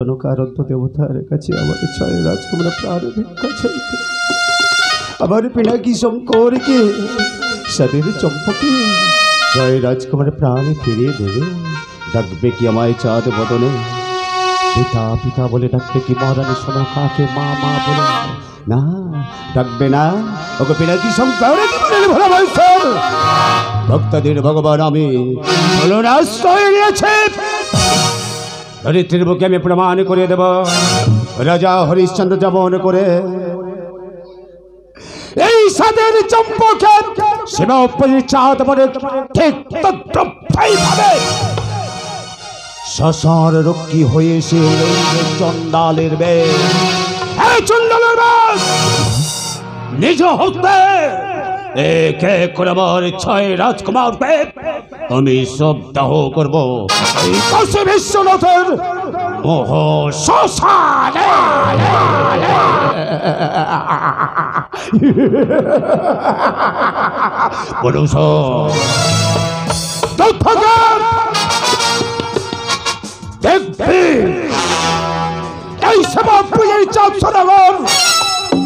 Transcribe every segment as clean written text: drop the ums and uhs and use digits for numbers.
জনকারন্ত দেবতার কাছে আমার ছয় রাজকুমার প্রাণ ভিক্ষা চাইতে আমার পিনাকি শঙ্করকে সাদের চম্পকে ছয় রাজকুমার প্রাণ ফিরিয়ে দেবে। ডাকবে কি আমায় চাঁদ বদনে? পিতা পিতা বলে ডাকবে কি মহারানী সনকাকে মা মা বলে? না, ডাকবে না। ওকে পিনাকি শঙ্কর ভক্তদের ভগবান আমি আশ্রয় নিয়েছে। ধরিত্রীর বুকে আমি প্রমাণ করে দেব রাজা হরিশ্চন্দ্র যেমন করে এই সাদের চম্পকে সীমা চাঁদ বলে ঠিক তদ্রুপভাবে শশার রক্ষী হয়ে সে চণ্ডালের নিজ হস্তে একে করে আমার ছয় রাজকুমারকে আমি সব দাহ করব এই কাশী বিশ্বনাথের মোহ শ্মশানে। বলুন দেখবি এই সভা প্রিয় চাঁদ সদাগর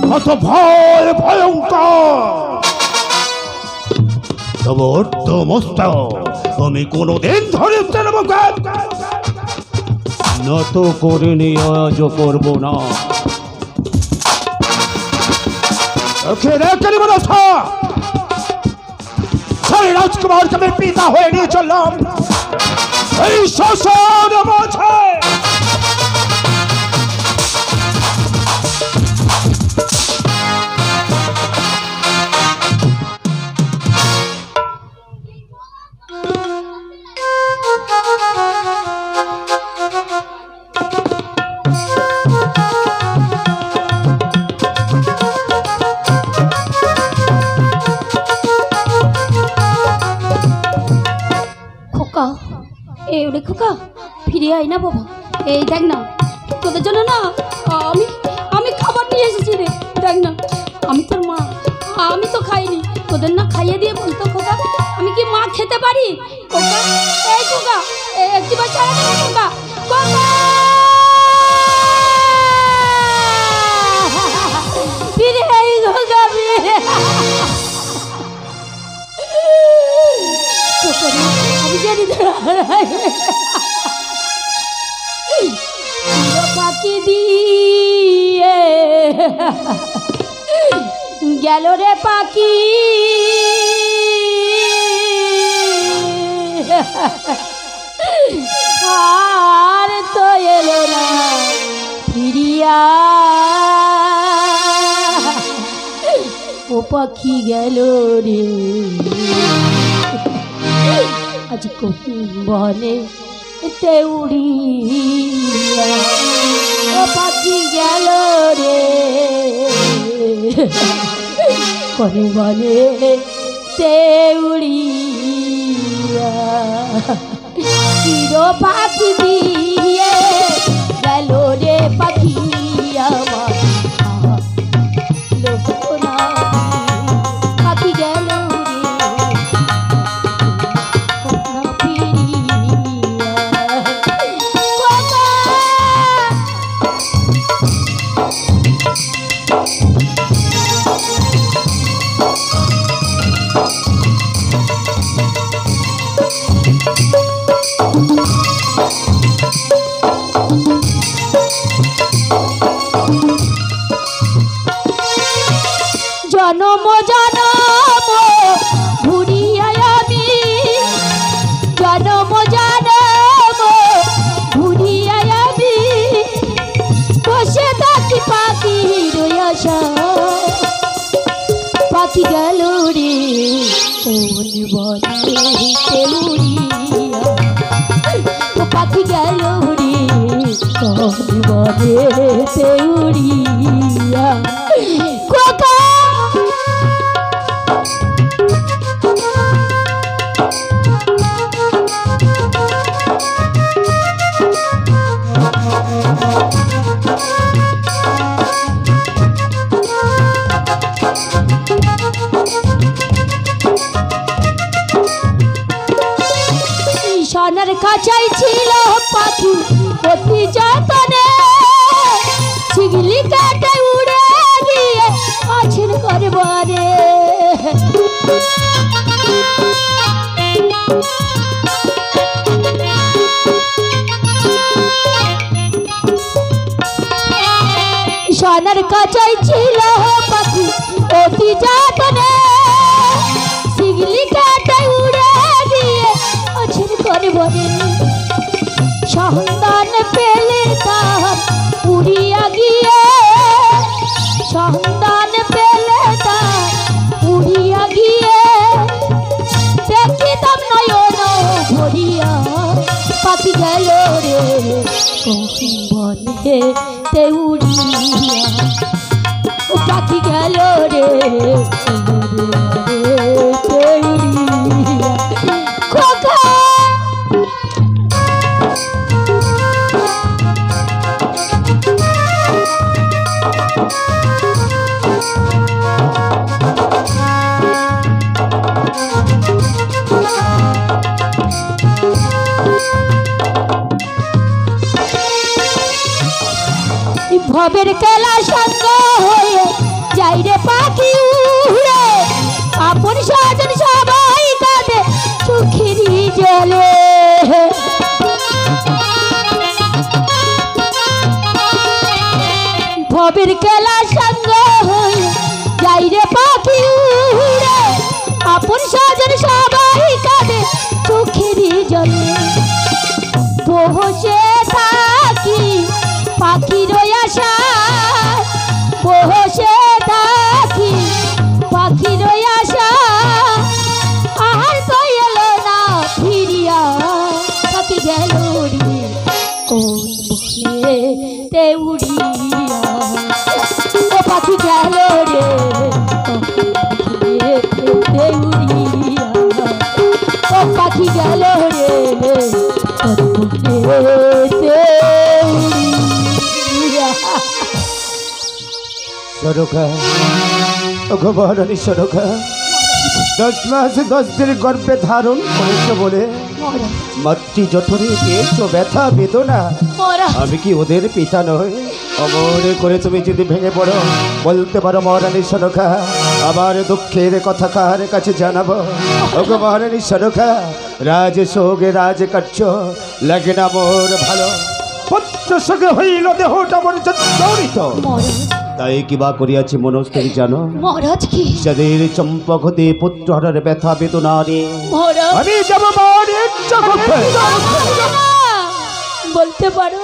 কত ভয় ভয়ঙ্কর। আমি কোনদিন ধরে নত করে নিয়োজ করব না। রাজকুমারকে আমি পিতা হয়ে নিয়ে চললাম এই শ্মশান মাঝে। খোকা ফিরে আয় না বাবা। এই দেখ না তোদের জন্য না আমি আমি খাবার নিয়ে এসেছি রে। দেখ না আমি তোর মা, আমি তো খাইনি, তোদের না খাইয়ে দিয়ে বলতো খোকা আমি কি মা খেতে পারি? খোকা এই খোকা একটিবার ছাড়া দেবে খোকা। খোকা ফিরে আয় খোকা ফিরে। আমি জানি পাখি দিয়ে গেল রে পাখি, আর তো এলো না ফিরিয়া। ও পাখি গেল রে আজ কোন বনে উড়িয়া। ও পাখি গেল রে কোন বনে উড়িয়া। চির পাখি দিয়ে গেল রে পাখি আমার পাখি গেল জনম জনম ঘুরিয়া আমি, জনম জনম ঘুরিয়া আমি বসে থাকি পাখির আশা। পাখি গেল রে কোন বনে উড়িয়া। ও পাখি গেল রে কোন বনে উড়িয়া। খোকা সোনার খাঁচাই ছিল পাখি অতি যতনে। ডানার কাছাই ছিল পাখি অতি যতনে শিগলি কাটাই উড়ে দিয়ে অছেন করে বনে সন্ধান পেলে তার উড়িয়া গিয়ে সন্ধান পেলে তার উড়িয়া গিয়ে দেখিতাম নয়ন ভরিয়া পাখি গেল রে কোন বনে তে উড়িয়া ও পাখি গেল রে তে উড়িয়া খোকা ভবের খেলা সঙ্গ হয়ে যাই রে পাখি উড়ে আপন স্বজন সবাই কাঁদে চোখেরই জলে ভবের খেলা সঙ্গ হয়ে যাই রে পাখি উড়ে আপন স্বজন সবাই কাঁদে চোখেরই জলে বসে থাকি পাখির আশা বসে থাকি পাখির আশা আর তো এলো না ফিরিয়া পাখি গেল রে কোন বনে তে উড়িয়া ও পাখি গেল রে তে উড়িয়া ও পাখি গেল রে সরোখা ভগবানী সরোখা 10 মাস 10 দিন গর্ভে ধারণ করেছো বলে মাতৃ জঠরে পেয়েছো ব্যথা বেদনা আমি কি ওদের পিতা নই অমর করে তুমি যদি ভেঙে পড়ো বলতে পারো মহারানী সরোখা আমার দুঃখের কথা কার কাছে জানাবো ওগো মহারানী সরোখা রাজ সোগে রাজ কাটছ লাগে না মোর ভালো পুত্র সঙ্গে হইল দেহটা মনে জড়িত তাই কিবা করিয়াছি মনস্থির জানো মহারাজ কি যাদের চম্পক হতে পুত্র হরার ব্যথা বেদনা নিয়ে মহারাজ আমি যাব মায়ের চোখে বলতে পারো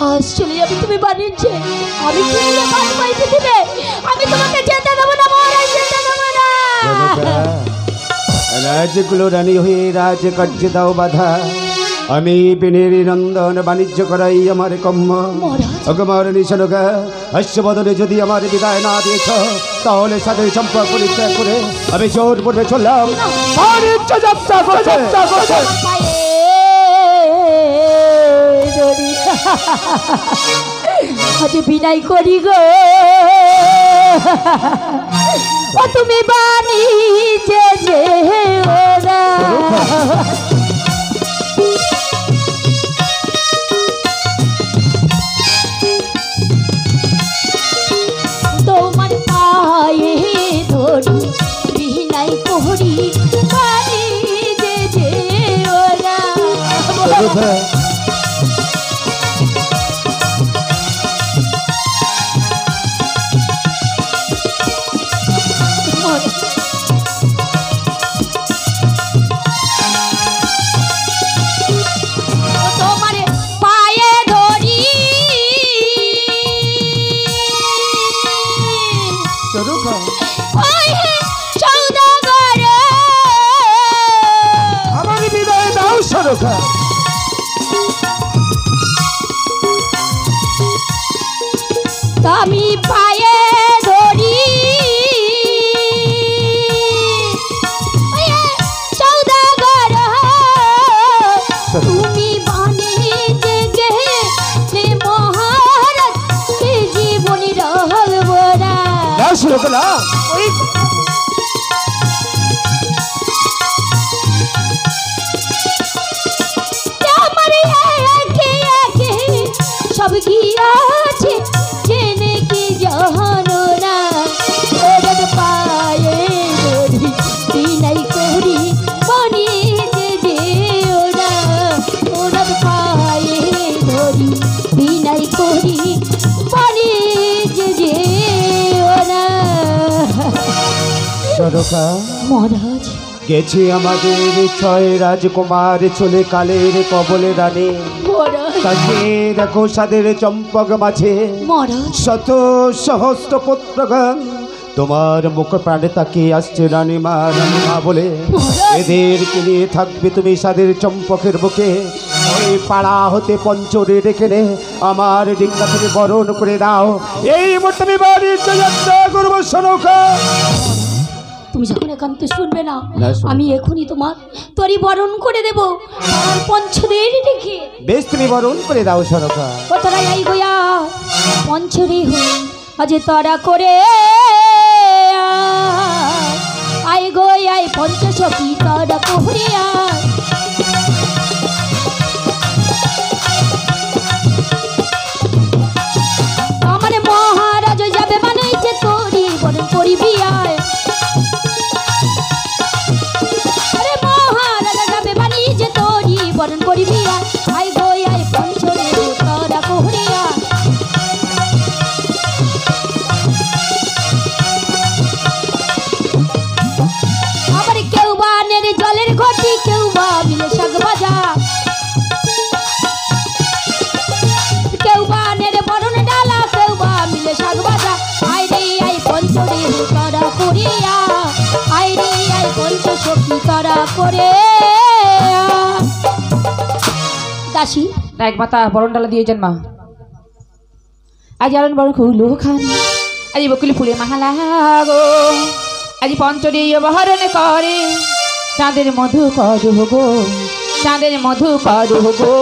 আজ চলে যাবে তুমি বানিয়েছে আমি কি পাইতে দিবে আমি তোমাকে যেতে দেবো না মহারাজ যেতে দেবো না রাজগুলো রানী হয়ে রাজ কার্যে দাও বাধা আমি বিনের নন্দন বাণিজ্য করাই আমার কম্য অগমারণী সনগা হাস্যবদনে যদি আমার বিদায় না দিয়েছ তাহলে সাথে সম্পর্ক পরিত্যাগ করে আমি জোর পড়বে চললাম বাণিজ্য যাত্রা করতে আজ বিনাই করি গো ও তুমি বাণী যে ওরা তোমার পায়ে ধরি বিনাই করি বাণী যে ওরা তোমার পায়ে ধরি সৌদাগর আমার বিদায় দাও সরোখা আমি পায়ে ধরি সৌদাগর তুমি বাণী জেগে যে মহারাজ জীবনী রহবরা সরোখা ওই আমার একে একে সব গিয়াছে জেনে কি জানো না ওদের পায়ে ধরি বিনাই করি বাণী যে ওরা ওদের পায়ে ধরি বিনাই করি বাণী সরকা মহারাজ গেছে আমাদের ছয় রাজকুমার চলে কালের কবলে রানী মহারাজ তাকে দেখো সাদের চম্পক মাঝে মহারাজ শত সহস্র পুত্রগণ তোমার মুখ প্রাণে তাকিয়ে আসছে রানীমা রানীমা বলে এদেরকে নিয়ে থাকবে তুমি সাদের চম্পকের বুকে ওই পাড়া হতে পঞ্চরে রেখে নে আমার ডিঙ্গা তুমি বরণ করে দাও এই মুহূর্তে আমি বাড়ির যাত্রা করবো সনকা তুমি যখন একান্ত শুনবে না না, শুনবো। আমি এখনই তোমার তরি বরণ করে দেবো আমার পঞ্চদের দেখে বেশ তুমি বরণ করে দাও সনকা ও তোরা এই গোয়া পঞ্চরে হই আজ তারা করে আয় গোয় আয় পঞ্চসখী তারা কোহরে আয় আমার মহারাজ যাবে মানে যে তোরি বরণ করিবি আয় আরে মহারাজ যাবে মানে যে তোরি বরণ করিবি আয় আয় গোয় আয় পঞ্চরে তারা কোহরে আয় আবার কেউ বা নেড়ে জলের ঘটি কেউ বা মিলে শাক ভাজা কেউ বা নেড়ে বরণ ডালা কেউ বা মিলে শাক ভাজা আয় রে আয় পঞ্চরে তারা করিয়া আয় রে আয় পঞ্চ সখী তারা করে দাসী নায়ক মাতা বরণ ডালা দিয়ে জন্মা আজ আরন বরণ খুলো খান আজ বকুলি ফুলে মাহালা গো আজ পঞ্চরে বহরণ করে চাঁদের মধু করু গো চাঁদের মধু করু গো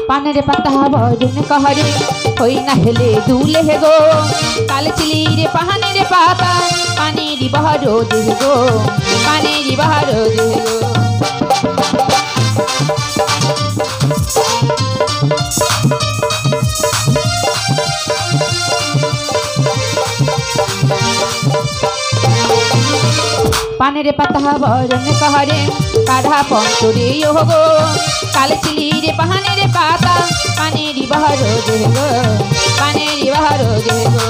পানের পাতা বরণ কহরে হই না হেলে দুলে হে গো কাল চিলি রে পাহানের পাতা পানির বহর দেহ গো পানির বহর দেহ গো পানের পাতা বরণ কহরে কাঢ়া পঞ্চরে ও গো কাল চিলি রে পাহানের পাতা পানির বহর দেহ গো পানির বহর দেহ গো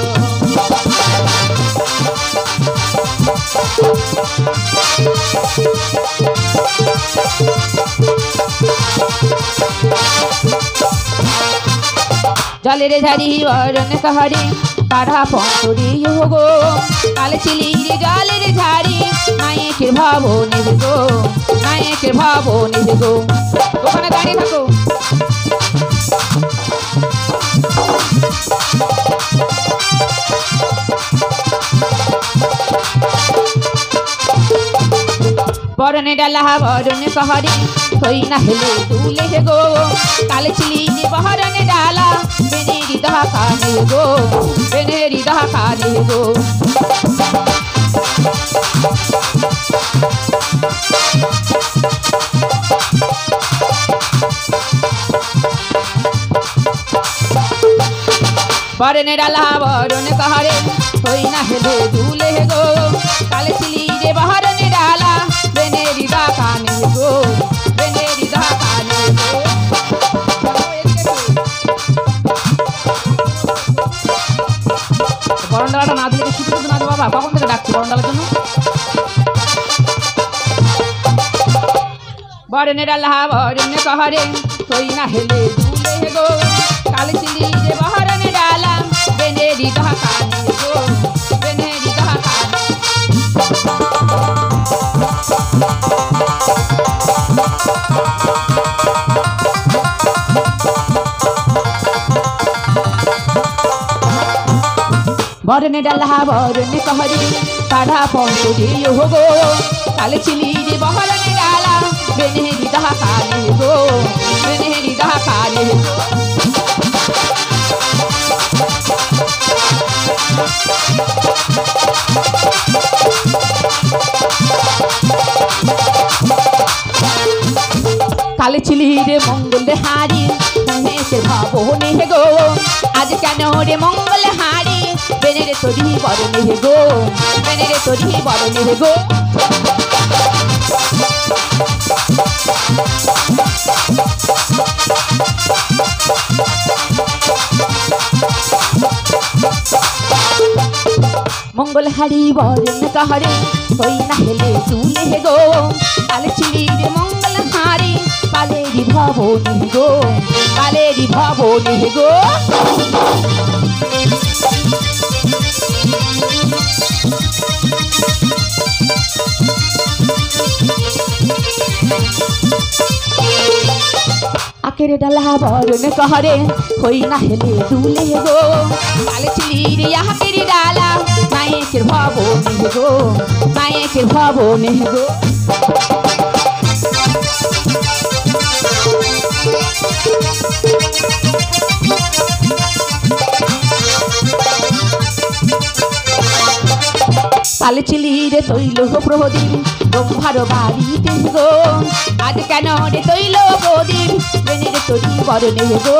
জলের ঝারি বরণ কহরে কাঢ়া পঞ্চরে ও গো কাল চিলি রে জলের ঝারি নায়কের ভাবনে গো নায়কের ভাবনে গো ওখানে দাঁড়িয়ে থাকো বরণে ডালা বরণে কহরে হই না হেলে দুলে হে গো কাল চিলি রে বহরণে ডালা বেনেরি দহা কানে গো বেনেরি দহা কানে গো বরণে ডালা বরণে কহরে হই না হেলে দুলে হে গো কাল চিলি রে বহরণে ডালা বেনেরি দহা কানে গো বেনেরি দহা কানে গো বরণ ডালাটা না দিলে শুধু শুধু না বাবা কখন থেকে ডাকছি বরণ ডালার জন্য বরণে ডালা বরণে কহরে হই না হেলে দুলে হে গো কাল চিলি রে বহরণে ডালা বেনেরি দহা কানে গো বেনেরি দহা কানে বরণে ডালা বরণে কহরে কাঢ়া পঞ্চরে ও গো কাল চিলি রে বহরণে ডালা বেনেরি দহা কানে গো বেনেরি দহা কানে গো কালে ছিলি রে মঙ্গল হারি মহেশের ভাবনে হে গো আজ কেন রে মঙ্গল হারি বেনের তরি বরণে হে গো বেনের তরি বরণে হে গো মঙ্গল হারি বরণ কাহারে হই না হেলে তুলে গো কালে চিলির মঙ্গল হারি কালেরি ভবনে গো কালেরি ভবনে গো আকের ডালা বরণ কাহারে হই না হেলে তুলে গো কালে চিলির আকের ডালা নায়কের ভবনে গো নায়কের ভবনে গো কালে চিলির তৈল প্রদীপ ব্রহ্মার বাড়িতে গো আজ কেন রে তৈল প্রদীপ বেনের তরি বরণে গো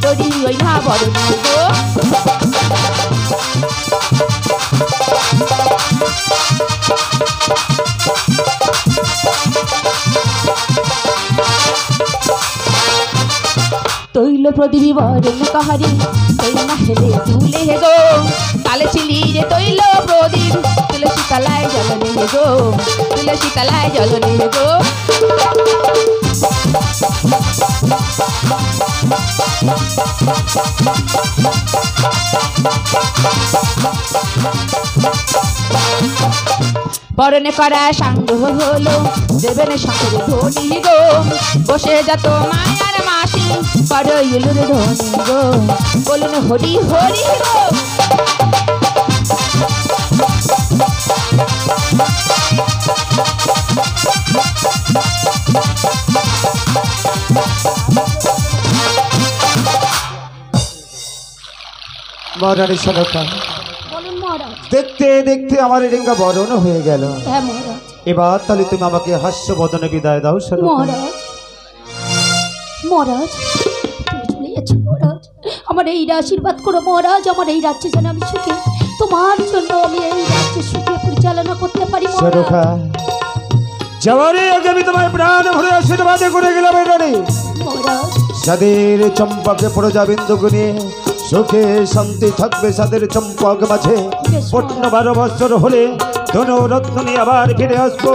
তরি ওই না বরণে গো তৈল প্রদীপ বরণ কাহারি তৈল না হেলে তুলে গো কালে চিলিরে তৈল প্রদীপ তুলসী তলায় জলনে গো তুলসী তলায় জলনে গো বরণে করা সাঙ্গ হলো দেবেন শঙ্কর ধনী গো বসে যত মায়ার মাসি করো ইলুর ধনী গো বলুন হরি হরি গো মহারানী সনকা বলুন মহারাজ। দেখতে দেখতে আমার রেঙ্গা বরণ হয়ে গেল। হ্যাঁ মহারাজ। এবার তাহলে তুমি আমাকে হাস্য বদনে বিদায় দাও সনকা। মহারাজ মহারাজ তুমি চলে যাচ্ছ মহারাজ, আমার এই আশীর্বাদ করো মহারাজ, আমার এই রাজ্যে যেন আমি সুখে তোমার জন্য আমি এই রাজ্যে সুখে পরিচালনা করতে পারি সনকা। যাওয়ারে আগে আমি তোমার প্রাণ ভরে আশীর্বাদ করে গেলাম রানী মহারাজ। সাদের চম্পাকে প্রজাবিন্দু গুনিয়ে সুখে শান্তি থাকবে সাদের চম্পক মাঝে। 12 বছর হলে ধনু রত্ন নিয়ে আবার ফিরে আসবো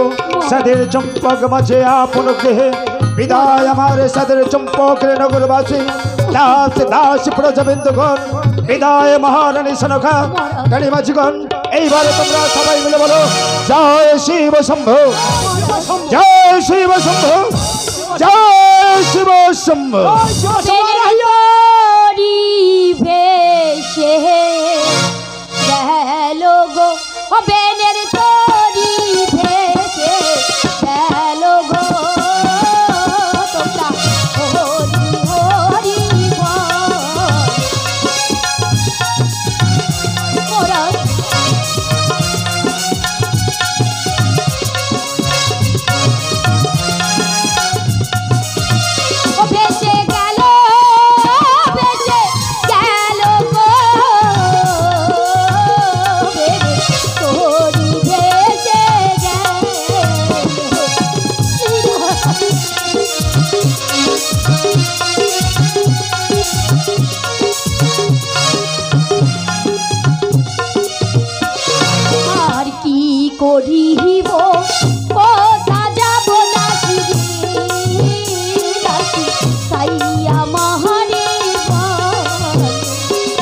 সাদের চম্পক মাঝে আপন গৃহে। বিদায় আমার সাদের চম্পকের নগরবাসী দাস দাস প্রজাবিন্দুগণ, বিদায় মহারানী সনকা গাড়িবাসীগণ। এইবারে তোমরা সবাই মিলে বলো জয় শিব শম্ভু, জয় শিব শম্ভু, জয় শিব শম্ভু। ভেসে গেল গো বেনের তরি ভেসে গেল গো তোমরা হরি হরি মহারাজ। ভেসে গেল ভেসে গেল গো তোরি ভেসে গেল। আর কি করিব কোথা যাব দাসী দাসী সাইয়া মহারে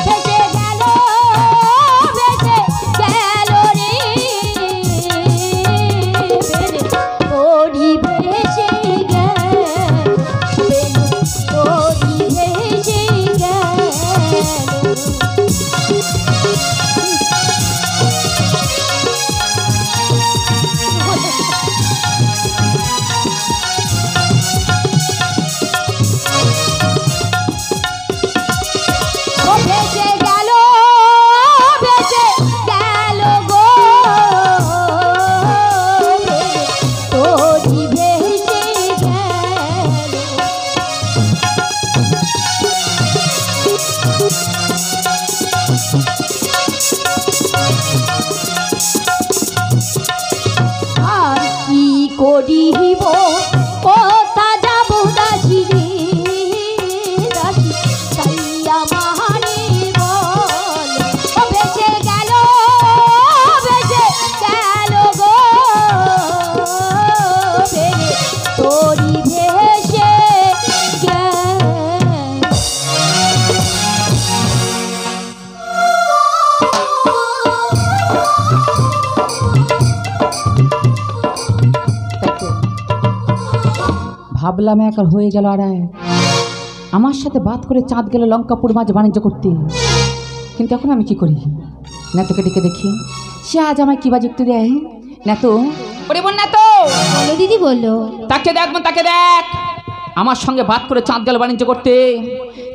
ভেসে গেল ভেসে গেল রে তোরি ভেসে গেল তোরি ভেসে গেল। ভাবলাম এক আর হয়ে গেল আর এক। আমার সাথে বাদ করে চাঁদ গেল লঙ্কাপুর মাঝে বাণিজ্য করতে, কিন্তু এখন আমি কি করি? নেতোকে ডেকে দেখি সে আজ আমায় কি বা যুক্তি দেয়। নেতো, ওরে বোন নেতো, বলো দিদি বললো। তাকে দেখ বোন, তাকে দেখ। আমার সঙ্গে বাদ করে চাঁদ গেল বাণিজ্য করতে।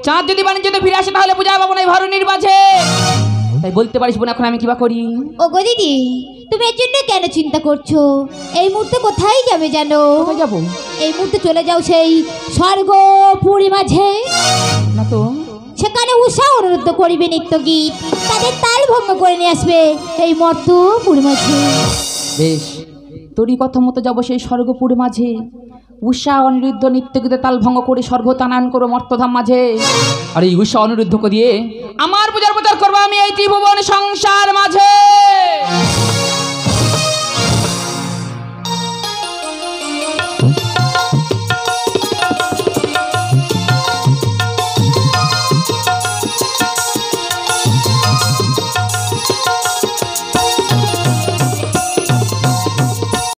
চাঁদ যদি বাণিজ্যতে ফিরে আসে তাহলে পূজা পাবো না এই ভরণীর মাঝে। তাই বলতে পারিস বোন এখন আমি কিবা করি? ও গো দিদি, তুমি এর জন্য কেন চিন্তা করছো? এই মুহূর্তে কোথায় যাবে জানো? কোথায় যাবো? এই মুহূর্তে চলে যাও সেই স্বর্গ পুরী মাঝে। না তো, সেখানে উষা অনুরুদ্ধ করিবে নিত্য গীত, তাদের তাল ভঙ্গ করে নিয়ে আসবে এই মর্ত পুরী মাঝে। বেশ, তোরই কথা মতো যাবো সেই স্বর্গপুর মাঝে। উষা অনিরুদ্ধ নিত্যগীতে তাল ভঙ্গ করে স্বর্গ তানায়ন করবো মর্তধাম মাঝে। আর এই উষা অনিরুদ্ধকে দিয়ে আমার পূজার প্রচার করবো আমি এই ত্রিভুবন সংসার মাঝে।